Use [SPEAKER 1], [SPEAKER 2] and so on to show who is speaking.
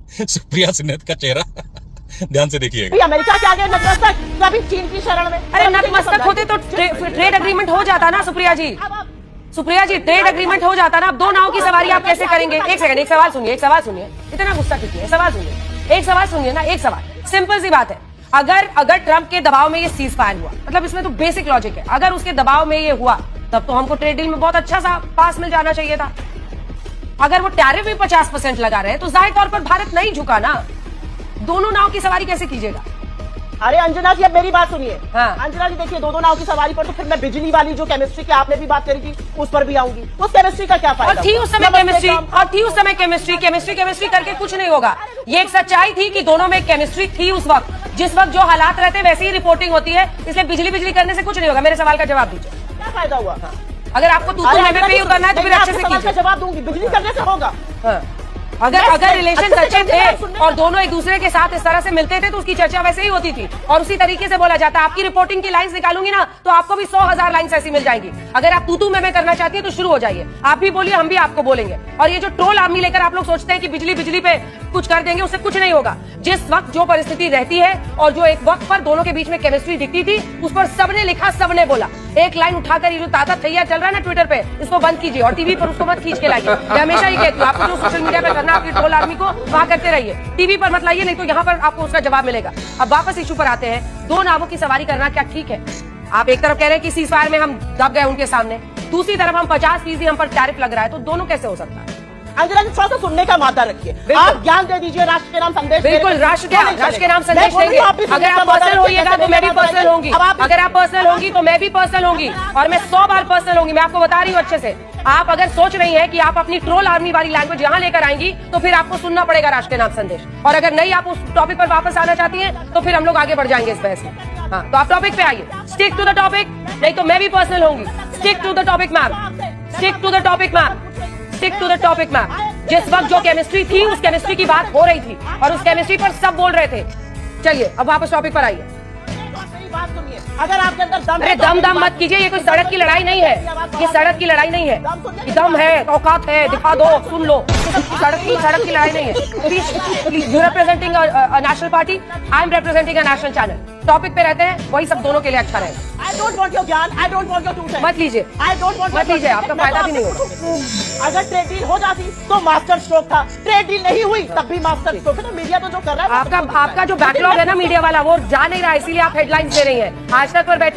[SPEAKER 1] सुप्रिया सिन्हा का चेहरा ध्यान से देखिएगा।
[SPEAKER 2] अमेरिका के आगे नतमस्तक, कभी चीन की शरण में।
[SPEAKER 3] अरे नतमस्तक होते तो ट्रेड एग्रीमेंट हो जाता ना सुप्रिया जी। सुप्रिया जी ट्रेड एग्रीमेंट हो जाता ना। अब दो नाव की सवारी आप कैसे करेंगे? एक सेकंड, एक सवाल सुनिए, एक सवाल सुनिए। इतना गुस्सा कीजिए, सवाल सुनिए, एक सवाल सुनिए ना, एक सवाल, सिंपल सी बात है। अगर ट्रंप के दबाव में ये सीज फायर हुआ, मतलब इसमें तो बेसिक लॉजिक है, अगर उसके दबाव में ये हुआ तब तो हमको ट्रेड डील में बहुत अच्छा सा पास मिल जाना चाहिए था। अगर वो टैरिफ भी 50% लगा रहे हैं तो जाहिर तौर पर भारत नहीं झुका ना। दोनों नाव की सवारी कैसे कीजिएगा?
[SPEAKER 2] अरे अंजना जी अब मेरी बात सुनिए।
[SPEAKER 3] हाँ।
[SPEAKER 2] अंजना जी देखिए, दो नाव की सवारी पर तो फिर मैं बिजली वाली जो केमिस्ट्री की आपने भी बात करी थी उस पर भी आऊंगी। उस केमिस्ट्री का क्या फायदा?
[SPEAKER 3] और थी उस समय केमिस्ट्री, और थी उस समय केमिस्ट्री करके कुछ नहीं होगा। ये एक सच्चाई थी कि दोनों में केमिस्ट्री थी उस वक्त, जिस वक्त जो हालात रहते वैसे ही रिपोर्टिंग होती है, इसलिए बिजली करने से कुछ नहीं होगा। मेरे सवाल का जवाब दीजिए,
[SPEAKER 2] क्या फायदा हुआ?
[SPEAKER 3] अगर आपको तू पे ही उतरना है तो फिर अच्छे से कीजिए।
[SPEAKER 2] जवाब दूंगी, बिजली करने से होगा।
[SPEAKER 3] अगर रिलेशन अच्छे थे और दोनों एक दूसरे के साथ इस तरह से मिलते थे तो उसकी चर्चा वैसे ही होती थी और उसी तरीके से बोला जाता। आपकी रिपोर्टिंग की लाइंस निकालूंगी ना तो आपको भी 100,000 लाइंस ऐसी मिल जाएंगी। अगर आप तू में करना चाहती है तो शुरू हो जाइए, आप भी बोलिए, हम भी आपको बोलेंगे। और ये जो ट्रोल आर्मी लेकर आप लोग सोचते हैं कि बिजली पे कुछ कर देंगे, उससे कुछ नहीं होगा। जिस वक्त जो परिस्थिति रहती है और जो एक वक्त पर दोनों के बीच में केमिस्ट्री दिखती थी, उस पर सबने लिखा, सबने बोला। एक लाइन उठाकर ये जो ताता थैया चल रहा है ना ट्विटर पे, इसको बंद कीजिए और टीवी पर उसको मत खींच के लाइए। मैं हमेशा ये कहती हूँ, आपको जो सोशल मीडिया पे करना आपकी ट्रोल आर्मी को वहां करते रहिए, टीवी पर मत लाइए, नहीं तो यहाँ पर आपको उसका जवाब मिलेगा। अब वापस इशू पर आते हैं। दो नावों की सवारी करना क्या ठीक है? आप एक तरफ कह रहे हैं कि सीज फायर में हम दब गए उनके सामने, दूसरी तरफ हम 50% हम पर टैरिफ लग रहा है, तो दोनों कैसे हो सकता है?
[SPEAKER 2] अंजना जी थोड़ा सा सुनने का मादा रखिए। आप ज्ञान दे दीजिए, राष्ट्र के नाम संदेश।
[SPEAKER 3] बिल्कुल, राष्ट्र के नाम संदेश देंगे। अगर आप पर्सनल होइएगा तो मैं भी पर्सनल होंगी, अगर आप पर्सनल होंगी तो मैं भी पर्सनल होंगी, और मैं 100 बार पर्सनल होंगी। मैं आपको बता रही हूँ अच्छे से। आप अगर सोच रही हैं कि आप अपनी ट्रोल आर्मी वाली लैंग्वेज यहाँ लेकर आएंगी तो फिर आपको सुनना पड़ेगा राष्ट्र के नाम संदेश। और अगर नहीं आप उस टॉपिक पर वापस आना चाहती हैं तो फिर हम लोग आगे बढ़ जाएंगे इस बहस में। हाँ, तो आप टॉपिक पे आइए, स्टिक टू द टॉपिक, नहीं तो मैं भी पर्सनल होंगी। Stick to the topic ma'am, stick to the topic ma'am, stick to the topic ma'am. जिस वक्त जो केमिस्ट्री थी उस केमिस्ट्री की बात हो रही थी और उस केमिस्ट्री पर सब बोल रहे थे। चलिए अब वापस टॉपिक पर आइए।
[SPEAKER 2] अगर आपके अंदर दम है,
[SPEAKER 3] दम मत कीजिए। ये कोई सड़क की लड़ाई नहीं है, ये सड़क की लड़ाई नहीं है। कि दम है, औकात है, दिखा दो, सुन लो। सड़क की लड़ाई नहीं है। Please, you representing a national party, I am representing a national channel. Topic पे रहते हैं, वही सब दोनों के लिए अच्छा रहेगा।
[SPEAKER 2] I don't want your ज्ञान, I don't want your two cents।
[SPEAKER 3] मत लीजिए, मत लीजिए, आपका फायदा भी नहीं होगा।
[SPEAKER 2] अगर ट्रेड डील हो जाती तो मास्टर स्ट्रोक था, ट्रेड डील नहीं हुई तब भी मास्टर स्ट्रोक है। तो मीडिया तो जो कर रहा है,
[SPEAKER 3] आपका जो बैकलॉग है ना मीडिया वाला, वो जा नहीं रहा है, इसीलिए आप हेडलाइंस दे रही हैं। आज तक पर बैठी